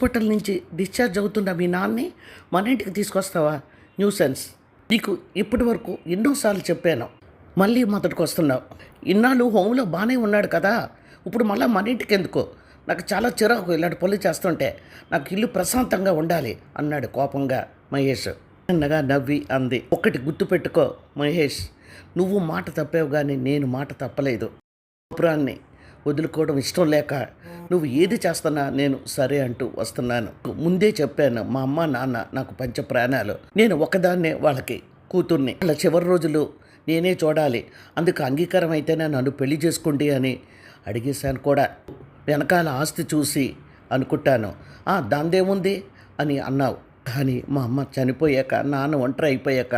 Hospital నుంచి discharge అవుతున్న మీ నాన్ని మన ఇంటికి తీసుకొస్తావా? న్యూసెన్స్. నీకు ఇప్పటి వరకు ఎన్నోసార్లు చెప్పాను, మళ్ళీ మొదటికి వస్తున్నావు. ఇన్నాళ్ళు హోమ్లో బాగానే ఉన్నాడు కదా, ఇప్పుడు మళ్ళీ మన ఇంటికి ఎందుకో? నాకు చాలా చిరాకు ఇలాంటి పనులు చేస్తుంటే. నాకు ఇల్లు ప్రశాంతంగా ఉండాలి అన్నాడు కోపంగా మహేష్. చిన్నగా నవ్వి అంది, ఒకటి గుర్తుపెట్టుకో మహేష్, నువ్వు మాట తప్పావు కానీ నేను మాట తప్పలేదు. పురాన్ని వదులుకోవడం ఇష్టం లేక నువ్వు ఏది చేస్తున్నా నేను సరే అంటూ వస్తున్నాను. ముందే చెప్పాను, మా అమ్మ నాన్న నాకు పంచ ప్రాణాలు, నేను ఒకదాన్నే వాళ్ళకి కూతుర్ని, వాళ్ళ చివరి రోజులు నేనే చూడాలి, అందుకు అంగీకారం అయితేనే నన్ను పెళ్లి చేసుకోండి అని అడిగేశాను కూడా. వెనకాల ఆస్తి చూసి అనుకుంటాను, దాందేముంది అని అన్నావు. కానీ మా అమ్మ చనిపోయాక, నాన్న ఒంటరి అయిపోయాక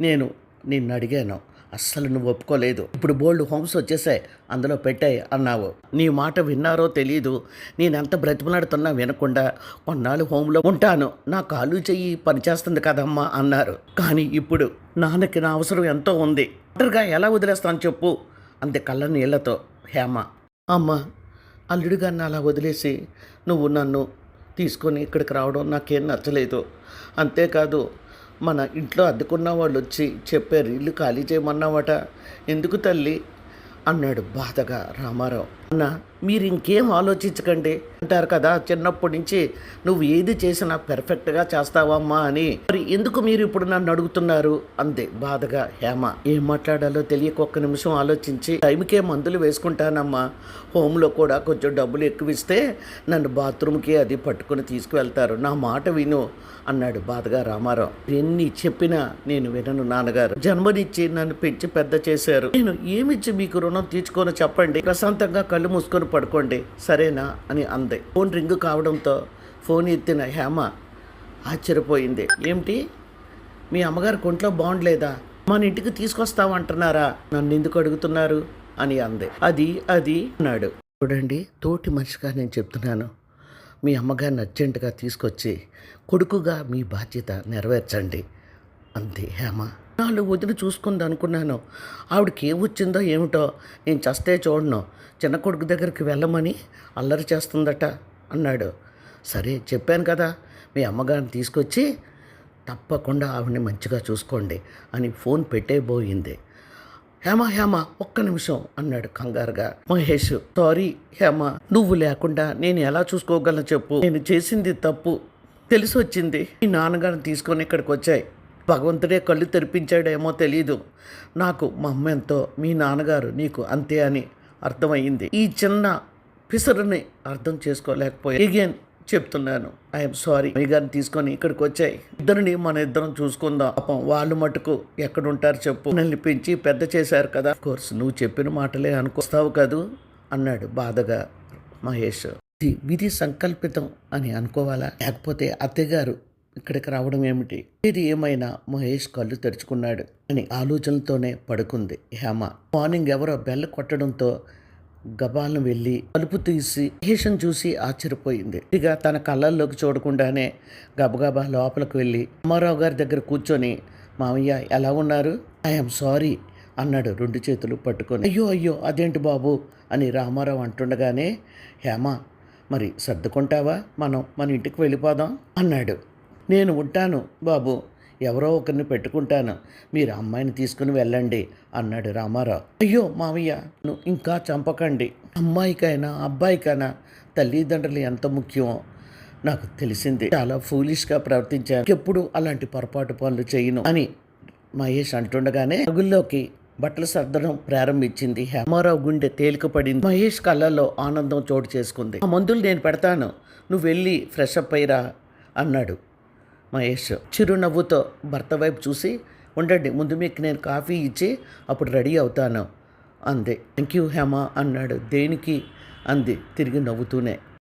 నేను నిన్ను అడిగాను, అస్సలు నువ్వు ఒప్పుకోలేదు. ఇప్పుడు బోల్డ్ హోమ్స్ వచ్చేసాయి, అందులో పెట్టాయి అన్నావు. నీ మాట విన్నారో తెలీదు, నేనెంత బ్రతిమలాడుతున్నా వినకుండా కొన్నాళ్ళు హోమ్లో ఉంటాను, నా కాలు చెయ్యి పనిచేస్తుంది కదమ్మా అన్నారు. కానీ ఇప్పుడు నాన్నకి నా అవసరం ఎంతో ఉంది, ఒంటరిగా ఎలా వదిలేస్తాను చెప్పు అంతే కళ్ళ నీళ్లతో హేమ. అమ్మ, అల్లుడిగాన్ని అలా వదిలేసి నువ్వు నన్ను తీసుకొని ఇక్కడికి రావడం నాకేం నచ్చలేదు. అంతేకాదు మన ఇంట్లో అద్దెకున్న వాళ్ళు వచ్చి చెప్పారు, ఇల్లు ఖాళీ చేయమన్నావట, ఎందుకు తల్లి అన్నాడు బాధగా రామారావు. అన్న, మీరు ఇంకేం ఆలోచించకండి అంటారు కదా, చిన్నప్పటి నుంచి నువ్వు ఏది చేసినా పెర్ఫెక్ట్గా చేస్తావమ్మా అని, మరి ఎందుకు మీరు ఇప్పుడు నన్ను అడుగుతున్నారు అంతే బాధగా హేమ. ఏం మాట్లాడాలో తెలియక ఒక్క నిమిషం ఆలోచించి, టైంకే మందులు వేసుకుంటానమ్మా, హోమ్లో కూడా కొంచెం డబ్బులు ఎక్కువ ఇస్తే నన్ను బాత్రూమ్కి అది పట్టుకుని తీసుకువెళ్తారు, నా మాట విను అన్నాడు బాధగా రామారావు. ఎన్ని చెప్పినా నేను వినను నాన్నగారు, జన్మనిచ్చి నన్ను పెంచి పెద్ద చేశారు, నేను ఏమిచ్చి మీకు రుణం తీర్చుకోనో చెప్పండి, ప్రశాంతంగా కళ్ళు మూసుకొని పడుకోండి సరేనా అని అంది. ఫోన్ రింగ్ కావడంతో ఫోన్ ఎత్తిన హేమ ఆశ్చర్యపోయింది. ఏమిటి, మీ అమ్మగారికి ఒంట్లో బాగుండలేదా, మన ఇంటికి తీసుకొస్తామంటున్నారా, నన్ను ఎందుకు అడుగుతున్నారు అని అంది. అది అన్నాడు. చూడండి, తోటి మనిషిగా నేను చెప్తున్నాను, మీ అమ్మగారిని అర్జెంటుగా తీసుకొచ్చి కొడుకుగా మీ బాధ్యత నెరవేర్చండి అంతే హేమ. నాలో వదిలి చూసుకుంది అనుకున్నాను, ఆవిడకి ఏం వచ్చిందో ఏమిటో, నేను చస్తే చూడను, చిన్న కొడుకు దగ్గరికి వెళ్ళమని అల్లరి చేస్తుందట అన్నాడు. సరే చెప్పాను కదా, మీ అమ్మగారిని తీసుకొచ్చి తప్పకుండా ఆవిడని మంచిగా చూసుకోండి అని ఫోన్ పెట్టేబోయింది. హేమ ఒక్క నిమిషం అన్నాడు కంగారుగా మహేష్. సారీ హేమ, నువ్వు లేకుండా నేను ఎలా చూసుకోగలను చెప్పు, నేను చేసింది తప్పు తెలిసి వచ్చింది, మీ నాన్నగారిని తీసుకొని ఇక్కడికి వచ్చాయి, భగవంతుడే కళ్ళు తెరిపించాడేమో తెలీదు, నాకు మా అమ్మ ఎంతో, మీ నాన్నగారు నీకు అంతే అని అర్థమయ్యింది, ఈ చిన్న పిసరుని అర్థం చేసుకోలేకపోయా, ఎగైన్ చెప్తున్నాను ఐఎమ్ సారీ. మీ గారిని తీసుకొని ఇక్కడికి వచ్చాయి, ఇద్దరిని మన ఇద్దరం చూసుకుందాం, పాపం వాళ్ళు మటుకు ఎక్కడుంటారు చెప్పు, నన్ను పెంచి పెద్ద చేశారు కదా, కోర్స్ నువ్వు చెప్పిన మాటలే అనుకొస్తావు కదూ అన్నాడు బాధగా మహేష్. ఇది విధి సంకల్పితం అని అనుకోవాలా, లేకపోతే అత్తగారు ఇక్కడికి రావడం ఏమిటి? ఇది ఏమైనా మహేష్ కళ్ళు తెరుచుకున్నాడు అని ఆలోచనలతోనే పడుకుంది హేమ. మార్నింగ్ ఎవరో బెల్ కొట్టడంతో గబాలను వెళ్ళి తలుపు తీసి మహేష్ను చూసి ఆశ్చర్యపోయింది. ఇక తన కళ్ళల్లోకి చూడకుండానే గబగబా లోపలికి వెళ్ళి రామారావు గారి దగ్గర కూర్చొని, మామయ్య ఎలా ఉన్నారు, ఐఎమ్ సారీ అన్నాడు రెండు చేతులు పట్టుకొని. అయ్యో అదేంటి బాబు అని రామారావు అంటుండగానే, హేమ మరి సర్దుకుంటావా, మన ఇంటికి వెళ్ళిపోదాం అన్నాడు. నేను ఉంటాను బాబు, ఎవరో ఒకరిని పెట్టుకుంటాను, మీరు అమ్మాయిని తీసుకుని వెళ్ళండి అన్నాడు రామారావు. అయ్యో మామయ్య, ఇంకా చంపకండి, అమ్మాయికైనా అబ్బాయికైనా తల్లిదండ్రులు ఎంత ముఖ్యమో నాకు తెలిసింది, చాలా ఫూలిష్గా ప్రవర్తించాను, ఎప్పుడు అలాంటి పొరపాటు పనులు చేయను అని మహేష్ అంటుండగానే అగుల్లోకి బట్టలు సర్దడం ప్రారంభించింది. హేమారావు గుండె తేలిక పడింది. మహేష్ కళ్ళల్లో ఆనందం చోటు చేసుకుంది. ఆ మందులు నేను పెడతాను, నువ్వు వెళ్ళి ఫ్రెష్ అప్ అయ్యిరా అన్నాడు మహేష్ చిరునవ్వుతో భర్త వైపు చూసి. ఉండండి, ముందు మీకు నేను కాఫీ ఇచ్చి అప్పుడు రెడీ అవుతాను అంది. థ్యాంక్ యూ హేమ అన్నాడు. దేనికి అంది తిరిగి నవ్వుతూనే.